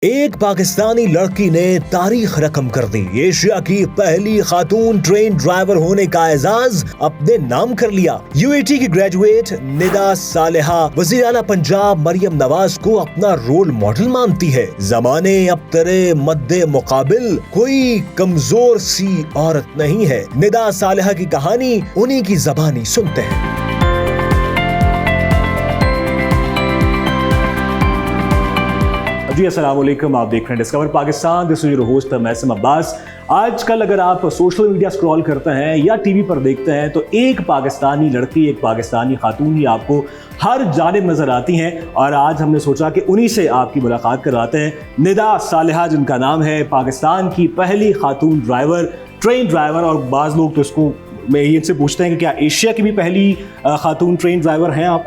एक पाकिस्तानी लड़की ने तारीख रकम कर दी। एशिया की पहली खातून ट्रेन ड्राइवर होने का एजाज अपने नाम कर लिया। यूएटी की ग्रेजुएट निदा सालेहा वज़ीर आला पंजाब मरियम नवाज को अपना रोल मॉडल मानती है। ज़माने अब तेरे मद्दे मुकाबिल कोई कमजोर सी औरत नहीं है। निदा सालेहा की कहानी उन्हीं की ज़बानी सुनते हैं। जी अस्सलाम वालेकुम, आप देख रहे हैं discover Pakistan. This is your host Maisam Abbas. आजकल अगर आप सोशल मीडिया स्क्रॉल करते हैं या टीवी पर देखते हैं तो एक पाकिस्तानी लड़की, एक पाकिस्तानी खातून ही आपको हर जानिब नज़र आती हैं। और आज हमने सोचा कि उन्हीं से आपकी मुलाकात करवाते हैं। निदा सालेहा जिनका नाम है, पाकिस्तान की पहली खातून ड्राइवर, ट्रेन ड्राइवर। और बाज़ लोग तो इसको मैं इनसे पूछते हैं कि क्या एशिया की भी पहली खातून ट्रेन ड्राइवर हैं आप?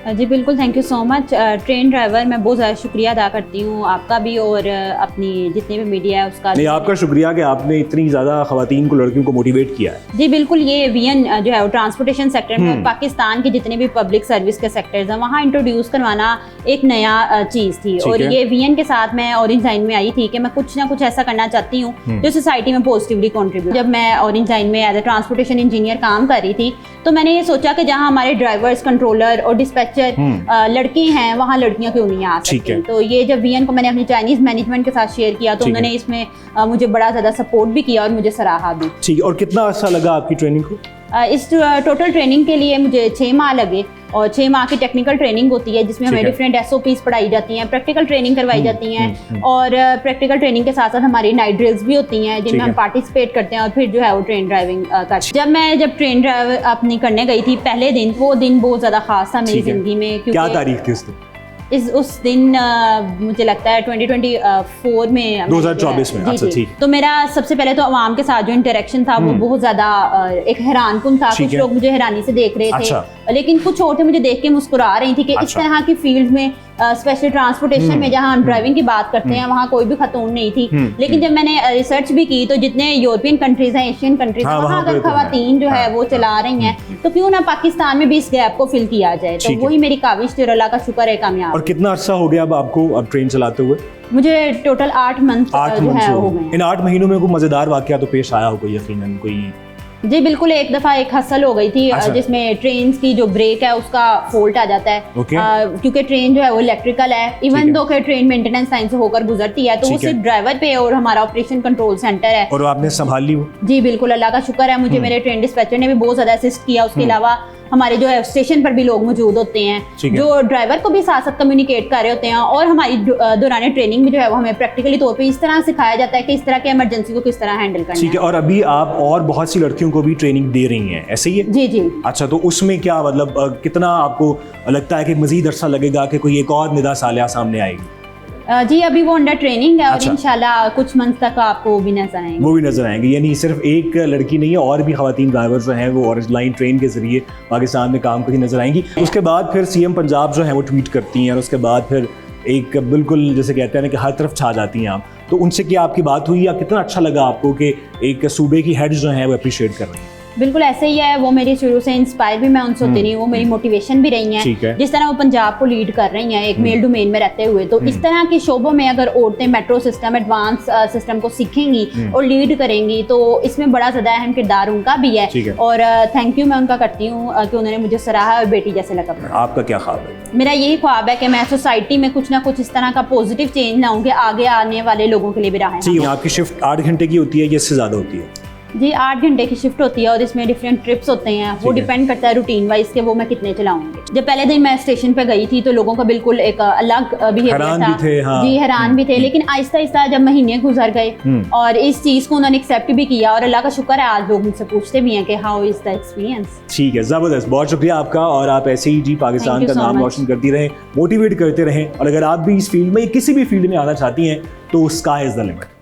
जी बिल्कुल, thank you so much. Train driver मैं बहुत ज़्यादा शुक्रिया अदा करती हूँ आपका भी और अपनी जितने भी मीडिया है उसका। नहीं, आपका शुक्रिया कि आपने इतनी ज़्यादा ख़वातीन को, लड़कियों को मोटिवेट किया है। जी बिल्कुल, ये वीएन जो है वो ट्रांसपोर्टेशन सेक्टर में पाकिस्तान के जितने भी पब्लिक सर्विस के सेक्टर्स हैं वहाँ इंट्रोड्यूस करवाना एक नया चीज़ थी। और ये वीएन के साथ मैं ऑरेंज लाइन में आई थी कि मैं कुछ ना कुछ ऐसा करना चाहती हूँ जो सोसाइटी में पॉजिटिवली कॉन्ट्रीब्यूट। जब मैं ऑरेंज लाइन में एज ए ट्रांसपोर्टेशन इंजीनियर काम कर रही थी तो मैंने ये सोचा कि जहाँ हमारे ड्राइवर्स, कंट्रोलर और डिस्पैचर लड़की हैं वहाँ लड़कियां क्यों नहीं आ सकती। तो ये जब वीएन को मैंने अपनी चाइनीज मैनेजमेंट के साथ शेयर किया तो उन्होंने इसमें मुझे बड़ा ज़्यादा सपोर्ट भी किया और मुझे सराहा भी। ठीक है, और कितना अच्छा लगा आपकी ट्रेनिंग को? इस टोटल ट्रेनिंग के लिए मुझे 6 माह लगे और 6 माह की टेक्निकल ट्रेनिंग होती है जिसमें हमें डिफरेंट एसओपीज पढ़ाई जाती हैं, प्रैक्टिकल ट्रेनिंग करवाई जाती हैं और प्रैक्टिकल ट्रेनिंग के साथ साथ हमारी नाइट ड्रिल्स भी होती हैं जिनमें हम पार्टिसिपेट करते हैं और फिर जो है वो ट्रेन ड्राइविंग करते हैं। जब ट्रेन ड्राइव अपनी करने गई थी पहले दिन, वो दिन बहुत ज़्यादा खास था मेरी ज़िंदगी में। क्योंकि क्या तारीख थी उस दिन? उस दिन मुझे लगता है 2024 में, 2024 में। अच्छा, ठीक। तो मेरा सबसे पहले तो अवाम के साथ जो इंटरेक्शन था वो बहुत ज्यादा एक हैरानकुन था। कुछ लोग मुझे हैरानी से देख रहे थे लेकिन कुछ और थे मुझे देख के मुस्कुरा रही थी कि इस तरह की फील्ड में, स्पेशल ट्रांसपोर्टेशन में जहाँ हम ड्राइविंग की बात करते हैं वहाँ कोई भी खातून नहीं थी। लेकिन जब मैंने रिसर्च भी की तो जितने यूरोपियन कंट्रीज हैं, एशियन कंट्रीज हैं, वहाँ अगर खवातीन जो है वो चला रही हैं तो क्यों ना पाकिस्तान में भी इस गैप को फिल किया जाए। तो वही मेरी काविश थी और अल्लाह का शुक्र है कामयाब। और कितना अर्सा हो गया अब आपको अब ट्रेन चलाते हुए? मुझे टोटल 8 मंथ जो है हो गए। इन 8 महीनों में कोई मजेदार वाकया तो पेश आया हो कोई, यकीनन कोई? जी बिल्कुल, एक दफा एक हसल हो गई थी जिसमें ट्रेन की जो ब्रेक है उसका फॉल्ट आ जाता है। क्योंकि ट्रेन जो है वो इलेक्ट्रिकल है, इवन दो के ट्रेन मेंटेनेंस लाइन से होकर गुजरती है तो वो सिर्फ ड्राइवर पे और हमारा ऑपरेशन कंट्रोल सेंटर है। और आपने संभाल ली वो? जी बिल्कुल, अल्लाह का शुक्र है मुझे मेरे ट्रेन डिस्पैचर ने भी बहुत ज्यादा असिस्ट किया। उसके अलावा हमारे जो है स्टेशन पर भी लोग मौजूद होते हैं जो ड्राइवर को भी साथ साथ कम्युनिकेट कर रहे होते हैं। और हमारी दौरान ट्रेनिंग में जो है वो हमें प्रैक्टिकली तौर पे इस तरह सिखाया जाता है कि इस तरह के इमरजेंसी को किस तरह हैंडल करना है। ठीक है, और अभी आप और बहुत सी लड़कियों को भी ट्रेनिंग दे रही हैं, ऐसे ही है? जी। अच्छा, तो उसमें क्या मतलब कितना आपको लगता है कि मजीद अरसा लगेगा कि कोई एक और निदा सालेहा सामने आएगी? जी अभी वो अंडर ट्रेनिंग है और इंशाल्लाह कुछ मंथ तक आपको वो भी नजर आएंगे। वो भी नजर आएंगे, यानी सिर्फ एक लड़की नहीं है, और भी खवातीन ड्राइवर जो हैं वो ऑरेंज लाइन ट्रेन के जरिए पाकिस्तान में काम करती नजर आएंगी। उसके बाद फिर सीएम पंजाब जो है वो ट्वीट करती हैं और उसके बाद फिर एक बिल्कुल जैसे कहते हैं ना कि हर तरफ छा जाती हैं आप। तो उनसे क्या आपकी बात हुई या कितना अच्छा लगा आपको कि एक सूबे की हेड जो है वो अप्रिशिएट कर रही हैं? बिल्कुल ऐसे ही है, वो मेरी शुरू से इंस्पायर भी मैं उनसे होती रही हूँ, वो मेरी मोटिवेशन भी रही हैं। जिस तरह वो पंजाब को लीड कर रही हैं एक मेल डोमेन में रहते हुए, तो इस तरह के शोबों में अगर औरतें मेट्रो सिस्टम, एडवांस सिस्टम को सीखेंगी और लीड करेंगी तो इसमें बड़ा ज़्यादा अहम किरदार उनका भी है। और थैंक यू मैं उनका करती हूँ कि उन्होंने मुझे सराहा और बेटी जैसे लगा। आपका क्या ख्वाब है? मेरा यही ख्वाब है कि मैं सोसाइटी में कुछ ना कुछ इस तरह का पॉजिटिव चेंज लाऊं कि आगे आने वाले लोगों के लिए भी राह है। आपकी शिफ्ट 8 घंटे की होती है या इससे ज़्यादा होती है? जी 8 घंटे की शिफ्ट होती है और इसमें डिफरेंट ट्रिप्स होते हैं। वो डिपेंड करता है रूटीन वाइज के वो मैं कितने चलाऊंगी। जब पहले दिन मैं स्टेशन पे गई थी तो लोगों का बिल्कुल एक अलग बिहेवियर था। जी हैरान भी थे, लेकिन आहिस्ता आहिस्ता जब महीने गुजर गए और इस चीज को उन्होंने एक्सेप्ट भी किया और अल्लाह का शुक्र है आज लोग मुझसे पूछते भी हैं कि हाउ इज द एक्सपीरियंस। ठीक है, जबरदस्त, बहुत शुक्रिया आपका। और आप ऐसे ही जी पाकिस्तान का नाम रोशन करती रहें, मोटिवेट करते रहें। और अगर आप भी इस फील्ड में किसी भी फील्ड में आना चाहती हैं तो sky is the limit.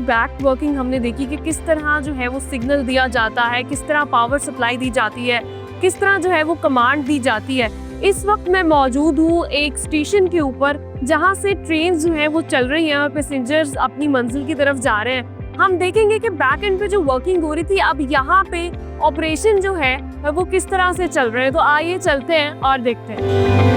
Back working हमने देखी कि किस तरह जो है वो सिग्नल दिया जाता है, किस तरह पावर सप्लाई दी जाती है, किस तरह जो है वो कमांड दी जाती है। इस वक्त मैं मौजूद हूँ एक स्टेशन के ऊपर जहाँ से ट्रेन जो है वो चल रही हैं और पैसेंजर्स अपनी मंजिल की तरफ जा रहे हैं। हम देखेंगे कि बैक एंड पे जो वर्किंग हो रही थी, अब यहाँ पे ऑपरेशन जो है वो किस तरह से चल रहे हैं। तो आइए चलते हैं और देखते हैं।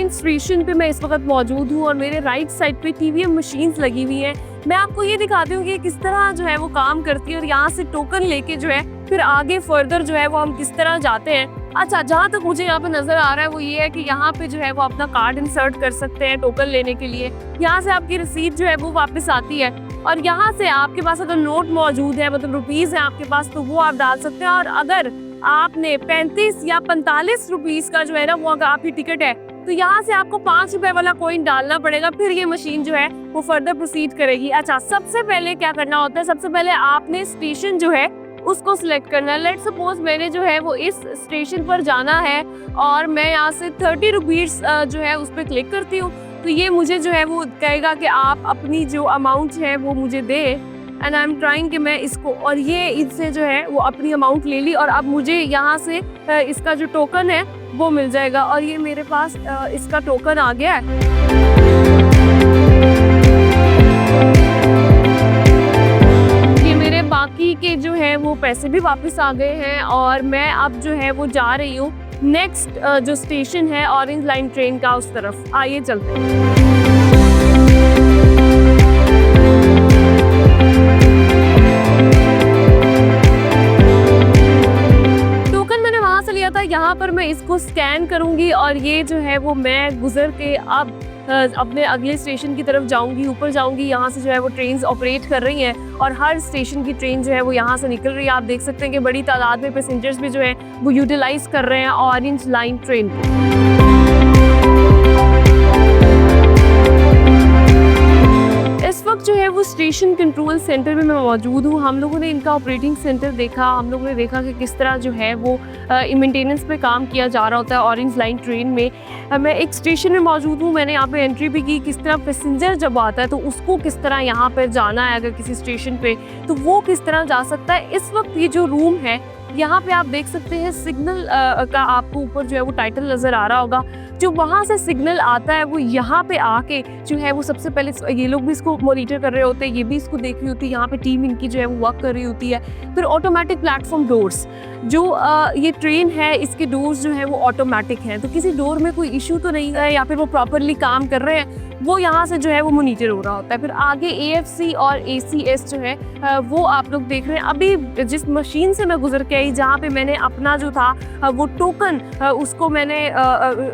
स्टेशन पे मैं इस वक्त मौजूद हूँ और मेरे राइट साइड पे टीवीएम मशीन्स लगी हुई हैं। मैं आपको ये दिखाती हूँ कि किस तरह जो है वो काम करती है और यहाँ से टोकन लेके जो है फिर आगे फर्दर जो है वो हम किस तरह जाते हैं। अच्छा, जहाँ तक मुझे यहाँ पे नजर आ रहा है वो ये है कि यहाँ पे जो है वो अपना कार्ड इंसर्ट कर सकते हैं टोकन लेने के लिए। यहाँ से आपकी रसीद जो है वो वापस आती है और यहाँ से आपके पास अगर नोट मौजूद है, मतलब रुपीज है आपके पास, तो वो आप डाल सकते हैं। और अगर आपने 35 या 45 रुपीज का जो है ना वो अगर आपकी टिकट है तो यहाँ से आपको 5 रुपए वाला कॉइन डालना पड़ेगा, फिर ये मशीन जो है वो फर्दर प्रोसीड करेगी। अच्छा, सबसे पहले क्या करना होता है, सबसे पहले आपने स्टेशन जो है उसको सिलेक्ट करना है। लेट्स सपोज मैंने जो है वो इस स्टेशन पर जाना है और मैं यहाँ से 30 रुपीज जो है उस पर क्लिक करती हूँ, तो ये मुझे जो है वो कहेगा कि आप अपनी जो अमाउंट है वो मुझे दे। एंड आई एम ट्राइंग कि मैं इसको, और ये इससे जो है वो अपनी अमाउंट ले ली और अब मुझे यहाँ से इसका जो टोकन है वो मिल जाएगा और ये मेरे पास इसका टोकन आ गया है। ये मेरे बाकी के जो है वो पैसे भी वापस आ गए हैं और मैं अब जो है वो जा रही हूँ नेक्स्ट जो स्टेशन है ऑरेंज लाइन ट्रेन का उस तरफ। आइए चलते हैं। यहाँ पर मैं इसको स्कैन करूंगी और ये जो है वो मैं गुजर के अब अपने अगले स्टेशन की तरफ जाऊंगी, ऊपर जाऊंगी। यहाँ से जो है वो ट्रेन्स ऑपरेट कर रही हैं और हर स्टेशन की ट्रेन जो है वो यहाँ से निकल रही है। आप देख सकते हैं कि बड़ी तादाद में पैसेंजर्स भी जो है वो यूटिलाइज कर रहे हैं ऑरेंज लाइन ट्रेन को। इस वक्त जो है वो स्टेशन कंट्रोल सेंटर में मैं मौजूद हूँ। हम लोगों ने इनका ऑपरेटिंग सेंटर देखा, हम लोगों ने देखा कि किस तरह जो है वो मेंटेनेंस पे काम किया जा रहा होता है ऑरेंज लाइन ट्रेन में। मैं एक स्टेशन में मौजूद हूँ, मैंने यहाँ पे एंट्री भी की। किस तरह पैसेंजर जब आता है तो उसको किस तरह यहाँ पर जाना है, अगर किसी स्टेशन पे तो वो किस तरह जा सकता है। इस वक्त ये जो रूम है यहाँ पे आप देख सकते हैं सिग्नल का आपको ऊपर जो है वो टाइटल नज़र आ रहा होगा। जो वहाँ से सिग्नल आता है वो यहाँ पे आके जो है वो सबसे पहले ये लोग भी इसको मॉनिटर कर रहे होते हैं, ये भी इसको देख रही होती है, यहाँ पे टीम इनकी जो है वो वर्क कर रही होती है। फिर ऑटोमेटिक प्लेटफॉर्म डोर्स, जो ये ट्रेन है इसके डोर्स जो है वो ऑटोमेटिक हैं, तो किसी डोर में कोई इशू तो नहीं है या फिर वो प्रॉपरली काम कर रहे हैं, वो यहाँ से जो है वो मॉनिटर हो रहा होता है। फिर आगे AFC और ACS जो है वो आप लोग देख रहे हैं। अभी जिस मशीन से मैं गुजर के आई, जहाँ पे मैंने अपना जो था वो टोकन उसको मैंने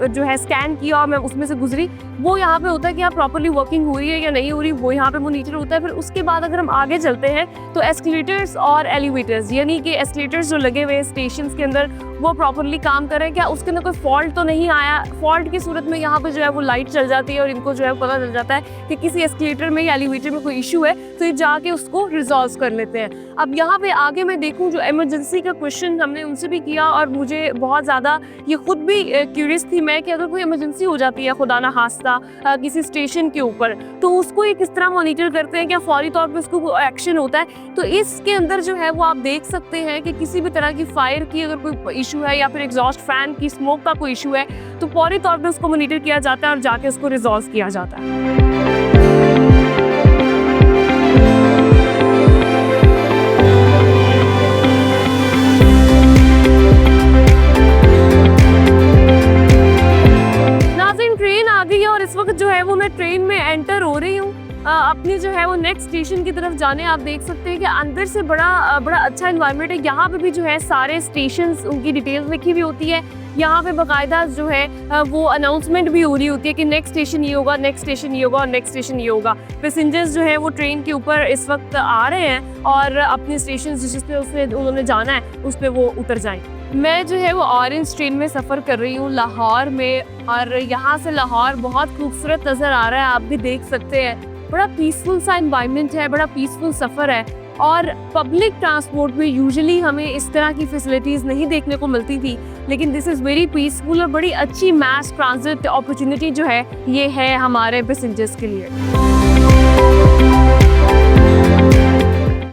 जो है स्कैन किया और मैं उसमें से गुजरी, वो यहाँ पे होता है कि आप प्रॉपरली वर्किंग हो रही है या नहीं हो रही, वो यहाँ पे मॉनिटर होता है। फिर उसके बाद अगर हम आगे चलते हैं तो एस्केलेटर्स और एलिवेटर्स, यानी कि एस्केलेटर्स जो लगे हुए स्टेशन के अंदर वो प्रॉपरली काम कर रहे हैं, क्या उसके अंदर कोई फॉल्ट तो नहीं आया। फॉल्ट की सूरत में यहाँ पे जो है वो लाइट चल जाती है और इनको जो है पता चल जाता है कि किसी एस्केलेटर में या एलिवेटर में कोई इशू है, तो ये जाके उसको रिजॉल्व कर लेते हैं। अब यहाँ पे आगे मैं देखूँ जो इमरजेंसी का क्वेश्चन हमने उनसे भी किया और मुझे बहुत ज़्यादा ये खुद भी क्यूरियस थी मैं कि अगर कोई इमरजेंसी हो जाती है खुदा ना खास्ता किसी स्टेशन के ऊपर, तो उसको ये किस तरह मॉनिटर करते हैं, क्या फौरी तौर पर उसको एक्शन होता है। तो इसके अंदर जो है वो आप देख सकते हैं कि किसी भी तरह की फायर की अगर कोई इशू है या फिर एग्जॉस्ट फैन की स्मोक का कोई इशू है तो फौरी तौर पर उसको मॉनिटर किया जाता है और जाके उसको रिजॉल्व किया जाता है। ट्रेन आ गई है और इस वक्त जो है वो मैं ट्रेन में एंटर हो रही हूँ अपनी जो है वो नेक्स्ट स्टेशन की तरफ जाने। आप देख सकते हैं कि अंदर से बड़ा अच्छा एनवायरनमेंट है। यहाँ पे भी जो है सारे स्टेशंस उनकी डिटेल्स लिखी हुई होती है। यहाँ पे बाकायदा जो है वो अनाउंसमेंट भी हो रही होती है कि नेक्स्ट स्टेशन ये होगा, नेक्स्ट स्टेशन ये होगा और नेक्स्ट स्टेशन ये होगा। पैसेंजर्स जो है वो ट्रेन के ऊपर इस वक्त आ रहे हैं और अपने स्टेशन जिस पे उन्होंने जाना है उस पर वो उतर जाएं। मैं जो है वो ऑरेंज ट्रेन में सफ़र कर रही हूँ लाहौर में, और यहाँ से लाहौर बहुत खूबसूरत नज़र आ रहा है, आप भी देख सकते हैं। बड़ा पीसफुल सा एनवायरनमेंट है, बड़ा पीसफुल सफ़र है। और पब्लिक ट्रांसपोर्ट में यूजुअली हमें इस तरह की फैसिलिटीज़ नहीं देखने को मिलती थी, लेकिन दिस इज़ वेरी पीसफुल और बड़ी अच्छी मास ट्रांजिट अपॉर्चुनिटी जो है ये है हमारे पैसेंजर्स के लिए।